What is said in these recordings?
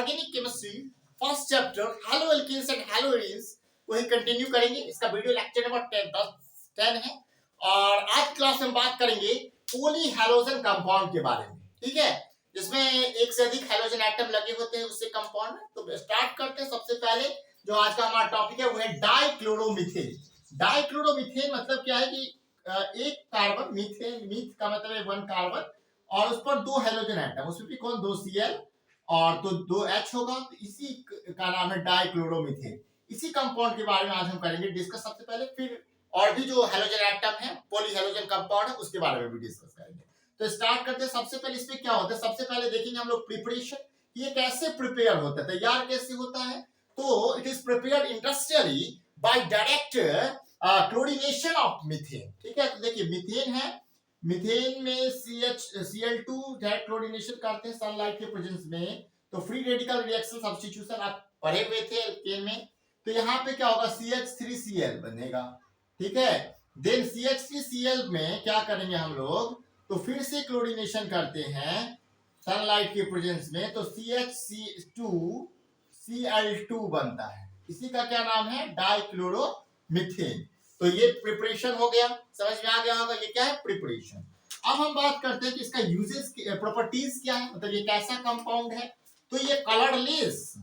Organic chemistry first chapter haloalkanes and haloarenes को ही continue करेंगे। इसका वीडियो लेक्चर नंबर 10 है और आज क्लास में बात करेंगे पॉली हैलोजन कंपाउंड के बारे में। ठीक है, जिसमें एक से अधिक हैलोजन एटम लगे होते हैं उससे कंपाउंड। तो स्टार्ट करते हैं। सबसे पहले जो आज का हमारा टॉपिक है वो है डाइक्लोरोमीथेन। डाइक्लोरोमीथेन मतलब क्या है कि एक कार्बन, मीथेन, मीथ का मतलब है वन कार्बन और उस पर दो हैलोजन एटम, उसमें भी कौन, दो Cl और तो दो H होगा, तो इसी का नाम है डाइक्लोरोमीथेन। इसी कंपाउंड के बारे में आज हम करेंगे डिस्कस सबसे पहले, फिर और भी जो हैलोजन एटम है पॉली हैलोजन कंपाउंड है उसके बारे में भी डिस्कस करेंगे। तो स्टार्ट करते हैं। सबसे पहले इसमें क्या होता है, सबसे पहले देखेंगे हम लोग प्रिपरेशन, ये कैसे प्रिपेयर होता है, तैयार कैसे होता है। तो it is prepared industrially by direct chlorination of methane. ठीक है, तो देखिए मीथेन है, मीथेन में Cl2 डायरेक्ट क्लोरीनेशन करते हैं सनलाइट के प्रेजेंस में। तो फ्री रेडिकल रिएक्शन सब्स्टिट्यूशन आप पढ़े हुए थे एल्केन में। तो यहाँ पे क्या होगा, CH3Cl बनेगा। ठीक है, देन CH3Cl में क्या करेंगे हम लोग, तो फिर से क्लोरीनेशन करते हैं सनलाइट के प्रेजेंस में। तो CH2Cl2 बनता है, इसी का क्या नाम है, डाइक्लोरोमीथेन। तो ये प्रिपरेशन हो गया, समझ में आ गया होगा ये क्या है, प्रिपरेशन। अब हम बात करते हैं कि इसका यूजेस, प्रॉपर्टीज क्या है, मतलब ये कैसा कंपाउंड है। तो ये colourless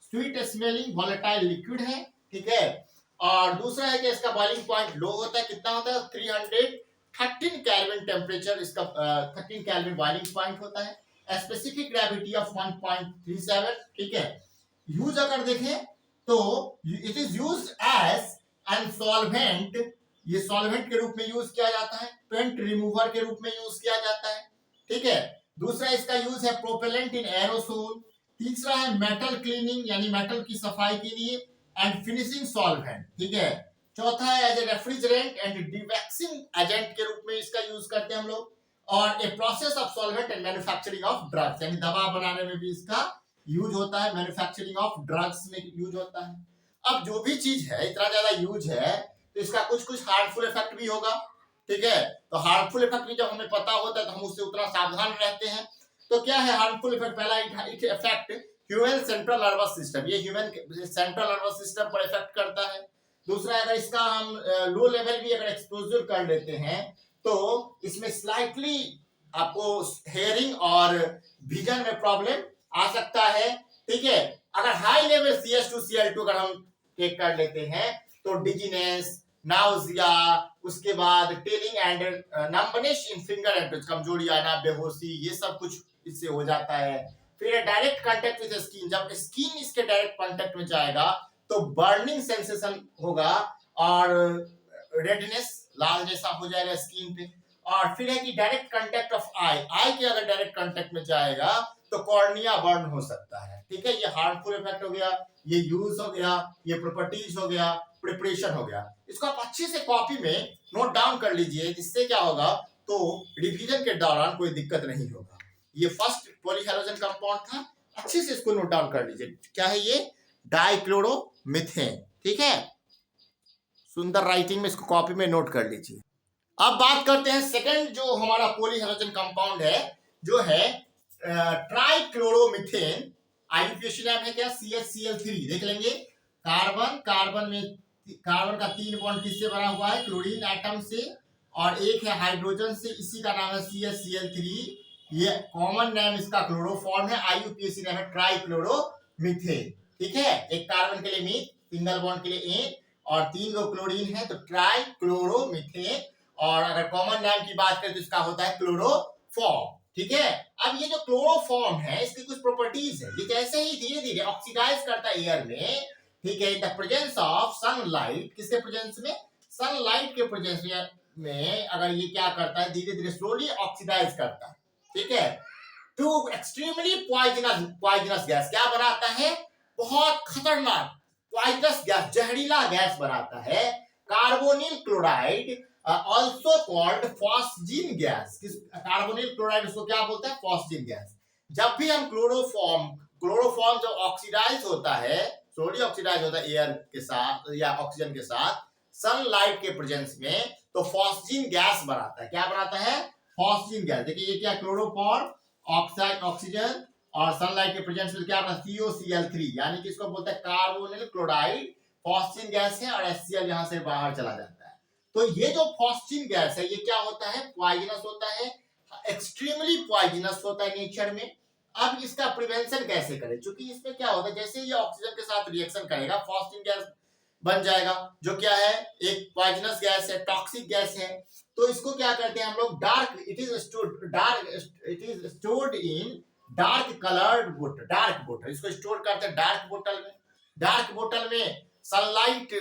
sweet smelling volatile liquid है। ठीक है, और दूसरा है कि इसका बॉइलिंग पॉइंट लो होता है, कितना होता है, 313 केल्विन टेम्परेचर इसका 13 केल्विन बॉइलिंग पॉइंट होता है। Specific gravity of 1.37। ठीक है, यूज अगर देखें तो it is used as an solvent, ये सॉल्वेंट के रूप में यूज किया जाता है, पेंट रिमूवर के रूप में यूज किया जाता है। ठीक है, दूसरा इसका यूज है प्रोपेलेंट इन एरोसोल। तीसरा है मेटल क्लीनिंग, यानी मेटल की सफाई के लिए, एंड फिनिशिंग सॉल्वेंट। ठीक है, चौथा है as a refrigerant and dewaxing agent के रूप में इसका यूज करते हैं हम लोग। और a process of solvent and manufacturing of drugs, यानी दवा बनाने में भी इसका यूज होता है, मैन्युफैक्चरिंग ऑफ ड्रग्स में यूज होता है। अब जो भी चीज है इतना ज्यादा यूज है तो इसका कुछ कुछ हार्मफुल इफेक्ट भी होगा। ठीक है, तो हार्मफुल इफेक्ट भी जब हमें पता होता है तो हम उससे उतना सावधान रहते हैं। तो क्या है हार्मफुल इफेक्ट, पहला it effect human central nervous system, ये ह्यूमन सेंट्रल नर्वस सिस्टम पर इफेक्ट करता है। दूसरा, अगर इसका हम लो लेवल भी अगर एक्सपोजर कर लेते हैं तो इसमें स्लाइटली आपको हेयरिंग और विजन में प्रॉब्लम आ सकता है। ठीक है, अगर हाई लेवल CH2Cl2 अगर हम टेक कर लेते हैं तो डिजीनेस, नाउजिया, उसके बाद telling and numbness in finger and touch, कमजोरी आना, बेहोशी, ये सब कुछ इससे हो जाता है। फिर डायरेक्ट कांटेक्ट विद स्किन, जब स्किन इसके डायरेक्ट कांटेक्ट में जाएगा तो बर्निंग सेंसेशन होगा और रेडनेस, लाल जैसा हो जाएगा स्किन पे। और फिर है कि डायरेक्ट कांटेक्ट ऑफ आई के अगर डायरेक्ट कांटेक्ट में जाएगा तो कॉर्निया बर्न हो सकता है। ठीक है, ये हार्मफुल इफेक्ट हो गया, ये यूज हो गया, ये प्रॉपर्टीज हो गया, प्रिपरेशन हो गया। इसको आप अच्छे से कॉपी में नोट डाउन कर लीजिए, जिससे क्या होगा तो रिवीजन के दौरान कोई दिक्कत नहीं होगा। ये फर्स्ट पॉलीहैलोजन कंपाउंड था, अच्छे से इसको नोट डाउन कर लीजिए, क्या है ये, डाइक्लोरोमीथेन। ठीक है, सुंदर राइटिंग में इसको कॉपी में नोट कर लीजिए। अब बात करते हैं सेकंड जो हमारा पॉलीहैलोजन कंपाउंड है, जो है ट्राइक्लोरोमीथेन। आईयूपीएसी नाम है क्या, CHCl3। देख लेंगे, कार्बन में कार्बन का 3 बॉन्ड किससे बना हुआ है, क्लोरीन एटम से, और एक है हाइड्रोजन से, इसी का नाम है CHCl3। ये कॉमन नेम इसका क्लोरोफॉर्म है, आईयूपीएसी नाम है ट्राइक्लोरोमीथेन। ठीक है, एक कार्बन के लिए मीथ, सिंगल बॉन्ड के लिए एक, और 3 गो क्लोरीन है तो ट्राइक्लोरोमीथेन। और अगर कॉमन नाम की बात करें तो इसका होता है क्लोरोफॉर्म। ठीक है, अब ये जो क्लोरोफॉर्म है इसकी कुछ प्रॉपर्टीज है, ये कैसे ही धीरे धीरे ऑक्सीडाइज करता है एयर में। ठीक है, द प्रेजेंस ऑफ सनलाइट, किसके प्रेजेंस में, सनलाइट के प्रेजेंस में अगर ये क्या करता है, धीरे धीरे स्लोली ऑक्सीडाइज करता है। ठीक है, टू एक्सट्रीमली पॉइजनस गैस, क्या बनाता है, बहुत खतरनाक पॉइजनस गैस, जहरीला गैस बनाता है, carbonyl chloride, also called phosgene gas। Carbonyl chloride उसको क्या बोलते हैं, phosgene गैस। जब भी हम क्लोरोफॉर्म जब ऑक्सीडाइज होता है, स्लोली ऑक्सीडाइज होता है एयर के साथ या ऑक्सीजन के साथ सनलाइट के प्रेजेंस में, तो phosgene गैस बनाता है। क्या बनाता है, phosgene गैस। देखिए ये क्या, क्लोरोफॉर्म, ऑक्साइड, ऑक्सीजन और सनलाइट के प्रेजेंस में क्या बना COCl3, यानी कि इसको बोलते हैं कार्बोनिल क्लोराइड फॉस्फिन गैस है, और HCl यहां से बाहर चला जाता है। तो ये जो फॉस्फिन गैस है ये क्या होता है, पॉइजनस होता है, एक्सट्रीमली पॉइजनस होता है नेचर में। अब इसका प्रिवेंशन कैसे करें, क्योंकि इसमें क्या होता है जैसे ये ऑक्सीजन के साथ रिएक्शन करेगा फॉस्फिन गैस बन जाएगा, जो क्या है एक पॉइजनस गैस है, टॉक्सिक गैस है। तो इसको क्या करते हैं हम लोग, dark it is stored in dark coloured बोतल, डार्क बोतल, इसको स्टोर करते हैं डार्क बोतल में। डार्क बोतल में सनलाइट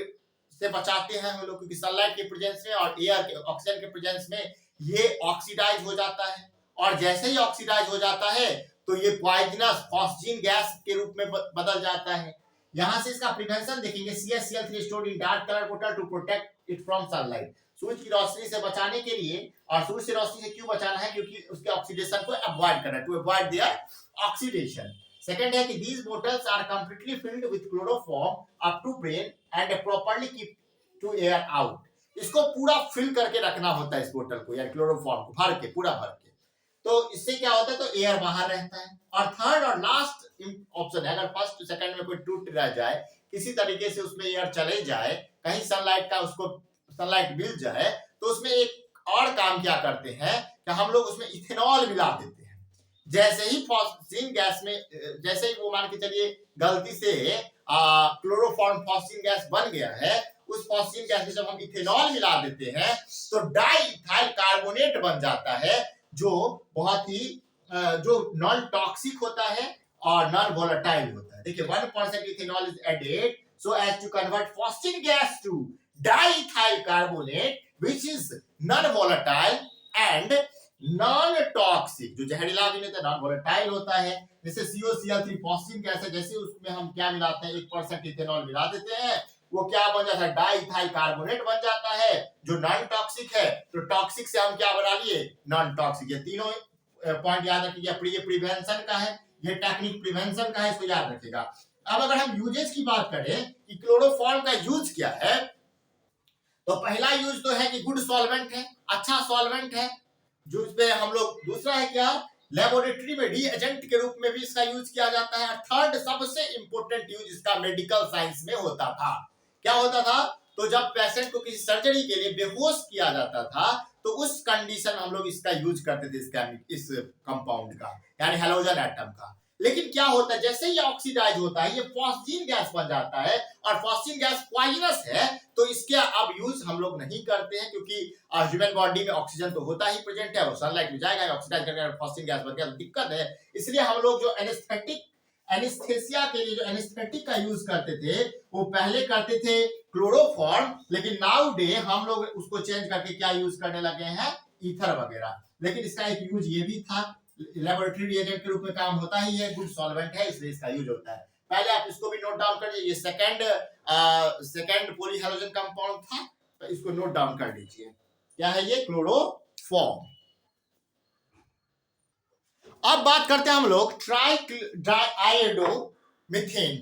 से बचाते हैं हम लोग, क्योंकि सनलाइट के प्रेजेंस में और एयर के ऑक्सीजन के प्रेजेंस में ये ऑक्सीडाइज हो जाता है, और जैसे ही ऑक्सीडाइज हो जाता है तो ये पॉइजनस फॉस्फिन गैस के रूप में बदल जाता है। यहां से इसका प्रिवेंशन देखेंगे, CaCl3 stored in dark colour बोतल to protect it from sunlight, सूरज की रोशनी से बचाने के लिए। और सूरज की रोशनी से क्यों बचाना है, क्योंकि उसके ऑक्सीडेशन को अवॉइड करना, to avoid their oxidation. Second है कि these bottles are completely filled with chloroform up to brain and properly keep to air out, इसको पूरा फिल करके रखना होता है इस बोतल को, यानी क्लोरोफॉर्म को भर के, पूरा भर के। तो इससे क्या होता है, तो एयर बाहर रहता है। और थर्ड और लास्ट ऑप्शन है, अगर फर्स्ट सेकंड में कोई टूट रह जाए, किसी तरीके से उसमें एयर चले जाए, कहीं सनलाइट का उसको सनलाइट मिल जाए, तो उसमें एक और काम क्या करते हैं कि हम लोग उसमें इथेनॉल मिला देते हैं। जैसे ही फॉस्फिन गैस में, जैसे ही वो मान के चलिए गलती से क्लोरोफॉर्म फॉस्फिन गैस बन गया है, उस फॉस्फिन गैस में जब हम इथेनॉल मिला देते हैं तो डाइइथाइल कार्बोनेट बन जाता है, जो बहुत ही जो नॉन टॉक्सिक होता है और नॉन वोलेटाइल होता है। देखिए 1% ethanol is added so as to convert phosphine gas to diethyl carbonate which is non volatile and non toxic, जो जहरीला भी नहीं होता, नॉन वोलेटाइल होता है। जैसे COCl3 फॉस्फिन गैस है, जैसे उसमें हम क्या मिलाते हैं, 1% इथेनॉल मिला देते हैं, वो क्या बन जाता है, डाइइथाइल कार्बोनेट बन जाता है, जो नॉन टॉक्सिक है। तो टॉक्सिक से हम क्या बना लिए, नॉन टॉक्सिक। ये तीनों पॉइंट याद रखिएगा, ये प्रिवेंशन का है, ये टेक्निक प्रिवेंशन का है, इसको याद रखिएगा। अब अगर हम यूजेस की बात करें कि क्लोरोफॉर्म का यूज क्या है, तो पहला यूज तो है कि गुड सॉल्वेंट है, अच्छा सॉल्वेंट है, जो इसमें हम लोग, दूसरा है क्या, लेबोरेटरी में रीएजेंट के रूप में भी इसका यूज किया जाता है। थर्ड सबसे इंपॉर्टेंट यूज इसका मेडिकल साइंस में होता था। क्या होता था, तो जब पेशेंट को किसी सर्जरी के लिए बेहोश किया जाता था, तो उस कंडीशन हम लोग इसका यूज करते थे, इस कंपाउंड का, यानी हैलोजन एटम का। लेकिन क्या होता है, जैसे ही ऑक्सीडाइज होता है ये फॉस्फिन गैस बन जाता है, और फॉस्फिन गैस पॉइजनस है, तो इसके अब यूज हम लोग नहीं करते हैं, क्योंकि ह्यूमन बॉडी में ऑक्सीजन तो होता ही प्रेजेंट है, वो सनलाइट में जाएगा, ऑक्सीडाइज करके फॉस्फिन गैस बन गया तो दिक्कत है। इसलिए हम लोग जो एनेस्थेसिया के लिए जो एनेस्थेटिक का यूज करते थे, वो पहले करते थे क्लोरोफॉर्म, लेकिन नाउ डे हम लोग उसको चेंज करके क्या यूज करने लगे हैं, ईथर वगैरह। लेकिन इसका एक यूज ये भी था, लेबोरेटरी रिएजेंट के रूप में काम होता ही है, गुड सॉल्वेंट है, इसलिए इसका यूज होता है। पहले आप इसको भी नोट डाउन कर लीजिए, ये सेकंड पॉलीहेलोजन कंपाउंड था, तो इसको नोट डाउन कर लीजिए, क्या है ये, क्लोरोफॉर्म। अब बात करते हैं हम लोग ट्राई आयोडोमीथेन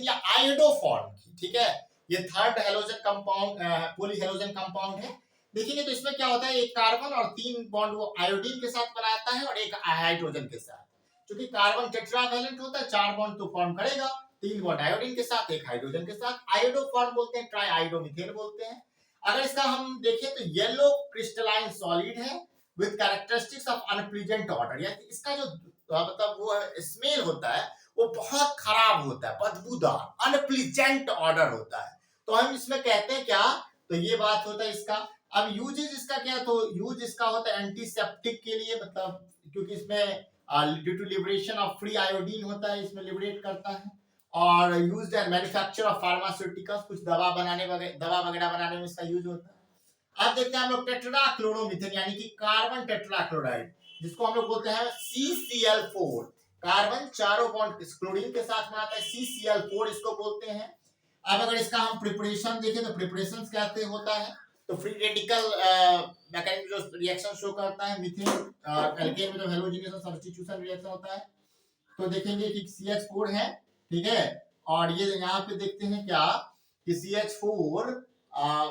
या आयोडोफॉर्म की, ठीक है। ये third halogen compound, polyhalogen compound है। देखेंगे तो इसमें क्या होता है, एक कार्बन और 3 बॉन्ड वो आयोडीन के साथ बनाता है, और एक हाइड्रोजन के साथ। क्योंकि कार्बन टेट्रावैलेंट होता है, 4 बॉन्ड तो फॉर्म करेगा, 3 बॉन्ड आयोडीन के साथ, एक हाइड्रोजन के साथ। आयोडोफॉर्म बोलते हैं, ट्राई आयोडोमीथेन बोलते हैं। अगर इसका हम देखें तो येलो क्रिस्टलाइन सॉलिड है with characteristics of unpleasant order, यानी इसका जो मतलब वो स्मेल होता है वो बहुत खराब होता है, बदबूदार, अनप्लीजेंट ऑर्डर होता है। तो हम इसमें कहते हैं क्या, तो ये बात होता है इसका। अब यूजेस इसका क्या, तो यूज इसका होता है एंटीसेप्टिक के लिए, मतलब क्योंकि इसमें due to liberation of free iodine होता है, इसमें लिबरेट करता है। और used in manufacture of pharmaceuticals, कुछ दवा वगैरह बनाने में इसका यूज होता है। अब देखते हैं हम लोग टेट्राक्लोरोमीथेन, यानी कि कार्बन टेट्राक्लोराइड, जिसको हम लोग बोलते हैं CCl4, कार्बन चारों बॉन्ड क्लोरीन के साथ बनाता है, CCl4 इसको बोलते हैं। अब अगर इसका हम प्रिपरेशन देखें तो प्रिपरेशन कैसे होता है, तो फ्री रेडिकल मैकेनिज्म जो रिएक्शन शो करता है, मीथेन एल्केन में जो हैलोजिनेशन सब्स्टिट्यूशन रिएक्शन होता है, तो देखेंगे कि CH4 है, ठीक है। और ये यहाँ पे देखते हैं क्या कि CH4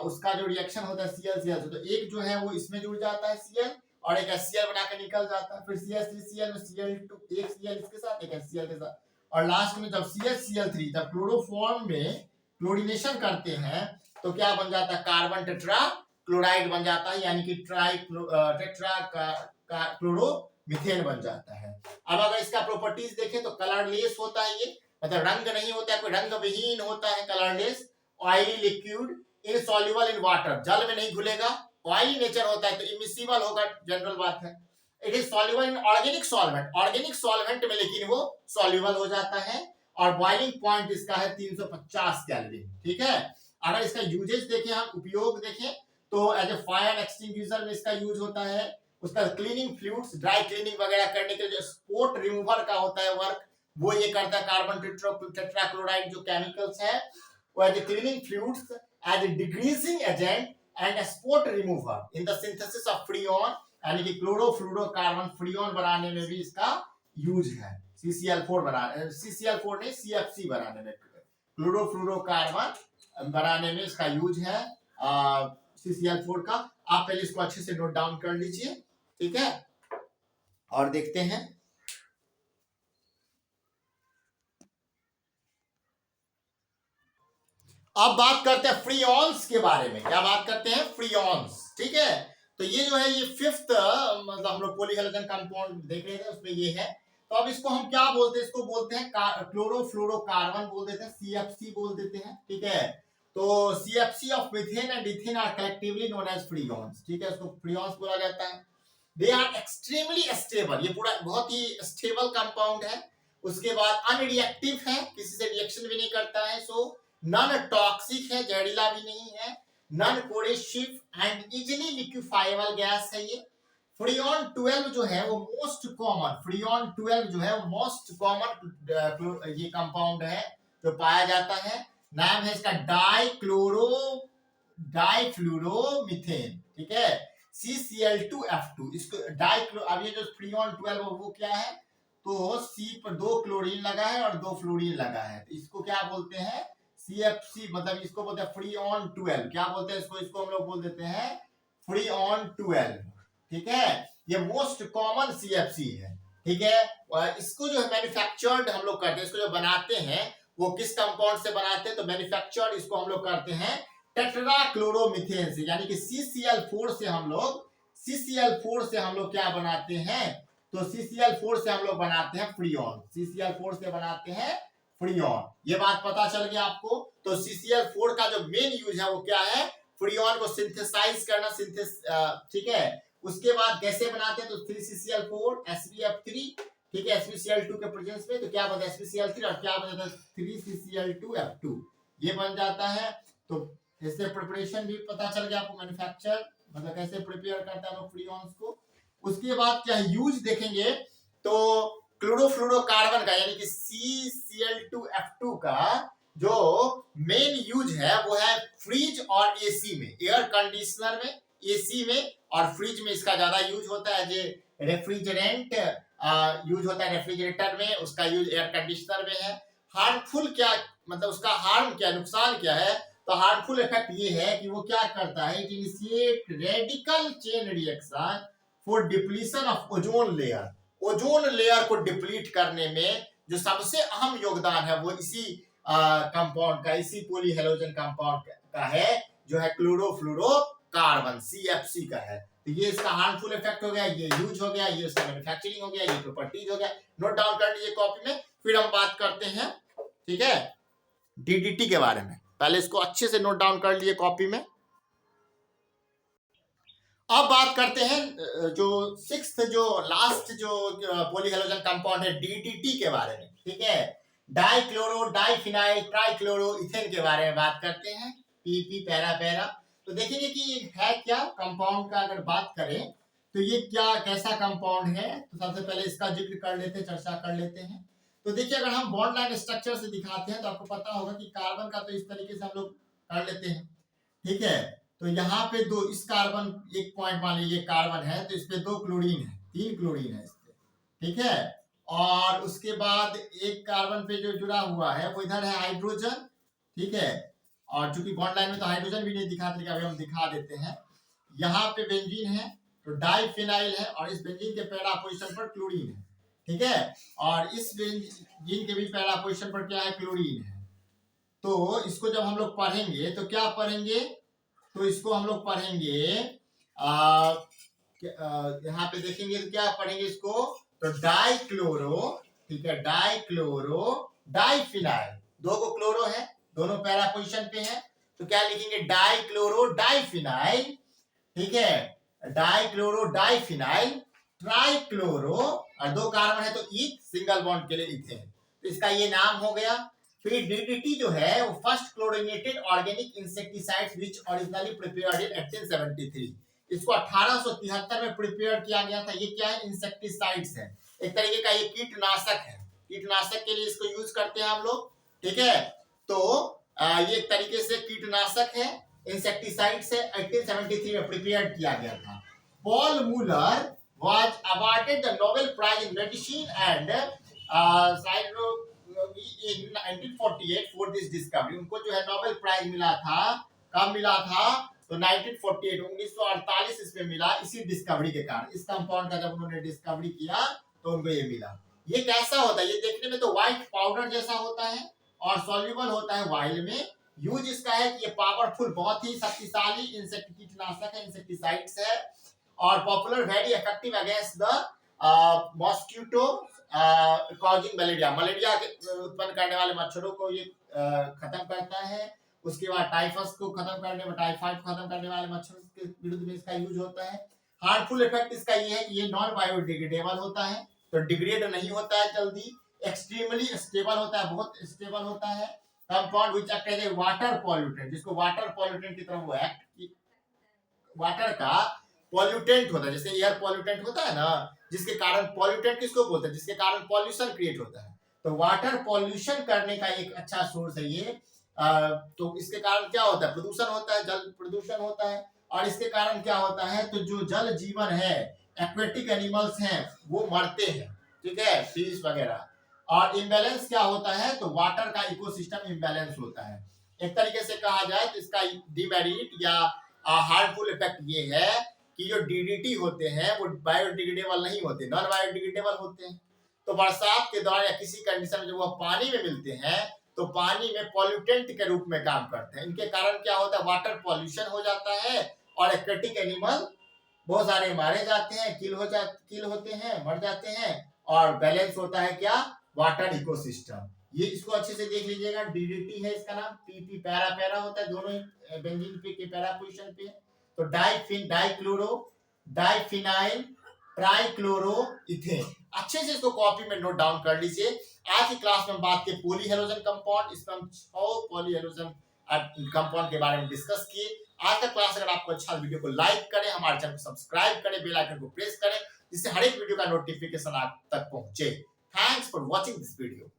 उसका जो रिएक्शन होता है Cl, तो एक जो है वो इसमें जुड़ जाता है Cl, और एक HCl बना के निकल जाता है। फिर CH3Cl में Cl2 एक Cl इसके साथ एक HCl के साथ, और लास्ट में जब CHCl3 जब क्लोरोफॉर्म में क्लोरीनेशन करते हैं तो क्या बन जाता है, कार्बन टेट्रा क्लोराइड बन जाता है, यानी कि टेट्रा क्लोरो मीथेन बन जाता है। अब अगर इसका प्रॉपर्टीज देखें तो कलरलेस होता है ये, मतलब रंग नहीं होता है, कोई रंग विहीन होता है, colourless, oily liquid, insoluble in water, जल में नहीं घुलेगा, ऑयली नेचर होता है तो इमिसिबल होगा, जनरल बात है। It is soluble in organic solvent, organic solvent में लेकिन वो सॉल्युबल हो जाता है, और बॉइलिंग पॉइंट इसका है 350 केल्विन। ठीक है, अगर इसका यूजेज देखें, हम उपयोग देखें तो एज ए फायर एक्सटिंग्विशर में इसका यूज होता है, उसका क्लीनिंग फ्लूइड्स, ड्राई क्लीनिंग वगैरह करने के लिए, जो स्पोर्ट रिमूवर का होता है वर्क वो ये करता है, कार्बन टेट्राक्लोराइड जो केमिकल्स है वो as a cleaning fluids, as a degreasing agent and spot remover in the synthesis of freon, यानी कि क्लोरोफ्लोरोकार्बन फ्रीऑन बनाने में भी इसका यूज है, CCl4 बनाने, CCl4 नहीं CFC बनाने में, क्लोरोफ्लोरोकार्बन बनाने में इसका यूज है CCl4 का। आप पहले इसको अच्छे से नोट डाउन कर लीजिए, ठीक है, और देखते हैं। अब बात करते हैं फ्रीऑन्स के बारे में, क्या बात करते हैं, फ्रीऑन्स। ठीक है, तो ये जो है ये फिफ्थ, मतलब हम लोग पॉलीहेलोजन कंपाउंड देख रहे थे उसमें ये है। तो अब इसको हम क्या बोलते हैं, इसको बोलते हैं क्लोरोफ्लोरोकार्बन बोल देते हैं, CFC बोल देते हैं। ठीक है, तो CFC of methane and ethane are collectively known as freons. ठीक है, इसको फ्रीऑन्स बोला जाता है। दे आर एक्सट्रीमली स्टेबल, ये पूरा बहुत ही स्टेबल कंपाउंड है। उसके बाद अनरिएक्टिव है, किसी से रिएक्शन भी नहीं करता है, सो नॉन टॉक्सिक है, जहरीला भी नहीं है, non corrosive and easily liquefiable gas है ये। फ्रीऑन 12 जो है वो मोस्ट कॉमन, फ्रीऑन 12 जो है वो मोस्ट कॉमन ये कंपाउंड है जो पाया जाता है। नाम है इसका डाइफ्लोरोमीथेन। ठीक है, CCl2F2, इसको डाइक्लो, अब ये जो फ्रीऑन 12 वो क्या है, तो C पर 2 क्लोरीन लगा है और 2 फ्लोरीन लगा है, तो इसको क्या बोलते हैं, CFC, मतलब इसको बोलते हैं फ्रीऑन 12। क्या बोलते हैं इसको, इसको हम लोग बोल देते हैं फ्रीऑन 12। ठीक है, ये मोस्ट कॉमन CFC है। ठीक है, और इसको जो है मैन्युफैक्चर्ड हम लोग करते हैं, इसको जो बनाते हैं वो किस कंपाउंड से बनाते हैं, तो मैन्युफैक्चर्ड इसको हम लोग करते हैं टेट्राक्लोरोमीथेन से, यानी कि CCl4 से हम लोग क्या बनाते हैं, तो CCl4 से हम लोग बनाते हैं फ्रीऑन, CCl4 से बनाते हैं फ्रीऑन। ये बात पता चल गया आपको। तो CCl4 का जो मेन यूज है वो क्या है, फ्रीऑन को सिंथेसाइज करना, ठीक है। उसके बाद कैसे बनाते हैं, तो 3CCl4 SbF3, ठीक है, SbCl2 के प्रेजेंस में, तो क्या बनता है SbCl3 और क्या बन जाता है 3CCl2F2, ये बन जाता है। तो इससे प्रिपरेशन भी पता चल गया आपको, मैन्युफैक्चर मतलब कैसे प्रिपेयर करता है लोग फ्रीऑन्स को। उसके बाद क्या यूज देखेंगे, तो क्लोरोफ्लोरोकार्बन का यानी कि CCl2F2 का जो मेन यूज है वो है फ्रिज और AC में, एयर कंडीशनर में, AC में और फ्रिज में इसका ज्यादा यूज होता है। जो रेफ्रिजरेंट यूज होता है रेफ्रिजरेटर में, उसका यूज एयर कंडीशनर में है। हार्मफुल क्या, मतलब उसका हार्म क्या, नुकसान क्या है, तो हार्मफुल इफेक्ट ये है कि वो क्या करता है, it initiate radical chain reaction for depletion of ozone layer. Ozone layer को डिप्लीट करने में जो सबसे अहम योगदान है वो इसी कंपाउंड का, इसी पॉलीहेलोजन कंपाउंड का है, जो है क्लोरोफ्लोरोकार्बन CFC का है। तो ये इसका हार्मफुल इफेक्ट हो गया, ये यूज हो गया, ये इसका मैन्युफैक्चरिंग हो गया, ये प्रॉपर्टीज हो गया। नोट डाउन कर लीजिए कॉपी में, फिर हम बात करते हैं, ठीक है, DDT के बारे में। पहले इसको अच्छे से नोट डाउन कर लिए कॉपी में। अब बात करते हैं जो सिक्स्थ, जो लास्ट जो पॉलीहेलोजन कंपाउंड है DDT के बारे में। ठीक है, डाइक्लोरो डाइफिनाइल ट्राइक्लोरो इथेन के बारे में बात करते हैं, PP पैरा पैरा। तो देखेंगे कि है क्या कंपाउंड का, अगर बात करें तो ये क्या कैसा कंपाउंड है। तो सबसे पहले इसका जिक्र कर लेते हैं, चर्चा कर लेते हैं। तो देखिए, अगर हम बॉन्ड लाइन स्ट्रक्चर से दिखाते हैं तो आपको पता होगा कि कार्बन का तो इस तरीके से हम लोग कर लेते हैं। ठीक है, तो यहाँ पे दो, इस कार्बन एक पॉइंट मान लीजिए कार्बन है, तो इस पे 2 क्लोरीन है, 3 क्लोरीन है इस पे। ठीक है, और उसके बाद एक कार्बन पे जो जुड़ा हुआ है वो इधर है हाइड्रोजन। ठीक है, और चूंकि बॉन्ड लाइन में तो हाइड्रोजन भी नहीं दिखाते, अभी हम दिखा देते हैं। यहाँ पे बेंजीन है, तो डाइफिनाइल है, और इस बेंजीन के पैरा पोजीशन पर क्लोरीन है, ठीक है, और इस बेंजीन के भी पैरा पोजीशन पर क्या है, क्लोरीन है। तो इसको जब हम लोग पढ़ेंगे तो क्या पढ़ेंगे, तो इसको हम लोग पढ़ेंगे यहाँ पे देखेंगे तो क्या पढ़ेंगे इसको, तो डाइक्लोरो, ठीक है, डाइक्लोरो डाइफिनाइल, दो को क्लोरो है, दोनों पैरा पोजीशन पे है, तो क्या लिखेंगे, डाइक्लोरो डाइफिनाइल, ठीक है, डाइक्लोरो डाइफिनाइल, ट्राइक्लोरो, और दो कार्बन है तो ईथ, सिंगल बॉन्ड के लिए इथेन, तो इसका ये नाम हो गया। फिर डीडीटी जो है वो first chlorinated organic insecticide which originally prepared in 1873, इसको 1873 में प्रिपेयर किया गया था। ये क्या है, इंसेक्टिसाइड्स है, एक तरीके का ये कीटनाशक है, कीटनाशक के लिए इसको यूज करते हैं हम लोग, ठीक है। तो ये एक तरीके से कीटनाशक है, इंसेक्टिसाइड से 1873 में प्रिपेयर किया गया था। Paul Müller was awarded the Nobel Prize in Medicine and in 1948 for this discovery। उनको जो है नोबेल प्राइज मिला था, कब मिला था, तो 1948 1948 इसमें मिला, इसी डिस्कवरी के कारण, इस कंपाउंड का जब उन्होंने डिस्कवरी किया तो उनको ये मिला। ये कैसा होता है, ये देखने में तो व्हाइट पाउडर जैसा होता है और सॉल्युबल होता है वाइल में। यूज इसका है कि ये पावरफुल, बहुत ही शक्तिशाली इंसेक्ट कीटनाशक है, इंसेक्टिसाइड्स है, और popular, very effective against the mosquito causing malaria, malaria उत्पन्न करने वाले मच्छरों को ये खत्म करता है। उसके बाद टाइफस को खत्म करने में, टाइफाइड को खत्म करने वाले मच्छरों के विरुद्ध में इसका यूज होता है। हार्मफुल इफेक्ट इसका ये है कि ये नॉन बायोडिग्रेडेबल होता है, तो डिग्रेड नहीं होता है जल्दी, एक्सट्रीमली स्टेबल होता है, बहुत स्टेबल होता है। Compound which act as a water pollutant, जिसको वाटर पॉल्यूटेंट की तरह वो एक्ट, वाटर का पॉल्यूटेंट होता है, जैसे एयर पॉल्यूटेंट होता है ना, जिसके कारण, पॉल्यूटेंट किसको बोलते हैं, जिसके कारण पॉल्यूशन क्रिएट होता है, तो वाटर पॉल्यूशन करने का एक अच्छा सोर्स है ये। तो इसके कारण क्या होता है, प्रदूषण होता है, जल प्रदूषण होता है, और इसके कारण क्या होता है, तो जो जल जीवन है, एक्वेटिक एनिमल्स हैं वो मरते हैं, ठीक है, फिश वगैरह। और इम्बैलेंस क्या होता है, तो वाटर का इकोसिस्टम इम्बैलेंस होता है। एक तरीके से कहा जाए तो इसका डिमेरिट या हार्मफुल इफेक्ट ये है कि जो डीडीटी होते हैं वो बायोडिग्रेडेबल नहीं होते, नॉन बायोडिग्रेडेबल होते हैं। तो बरसात के दौरान या किसी कंडीशन में जब वो पानी में मिलते हैं तो पानी में पॉल्यूटेंट के रूप में काम करते हैं। इनके कारण क्या होता है, वाटर पॉल्यूशन हो जाता है, और एक्वेटिक एनिमल बहुत सारे मारे जाते हैं, किल होते हैं, मर जाते हैं, और बैलेंस होता है क्या, वाटर इकोसिस्टम। ये इसको अच्छे से देख लीजिएगा, डीडीटी है इसका नाम, पीपी पैरा पैरा होता है, दोनों ही बेंजीन पे के पैरा पोजीशन पे। तो डाइक्लोरो डाइफिनाइल ट्राइक्लोरो इथेन, अच्छे से इसको कॉपी में नोट डाउन कर लीजिए। आज की क्लास में बात की पॉलीहेलोजन कंपाउंड, इसमें हम 6 पॉलीहेलोजन कंपाउंड के बारे में डिस्कस किए। आज का क्लास अगर आपको अच्छा, वीडियो को लाइक करें, हमारे चैनल को सब्सक्राइब करें, बेल आइकन को प्रेस करें, जिससे हर एक वीडियो का नोटिफिकेशन आप तक पहुंचे। Thanks for watching this video.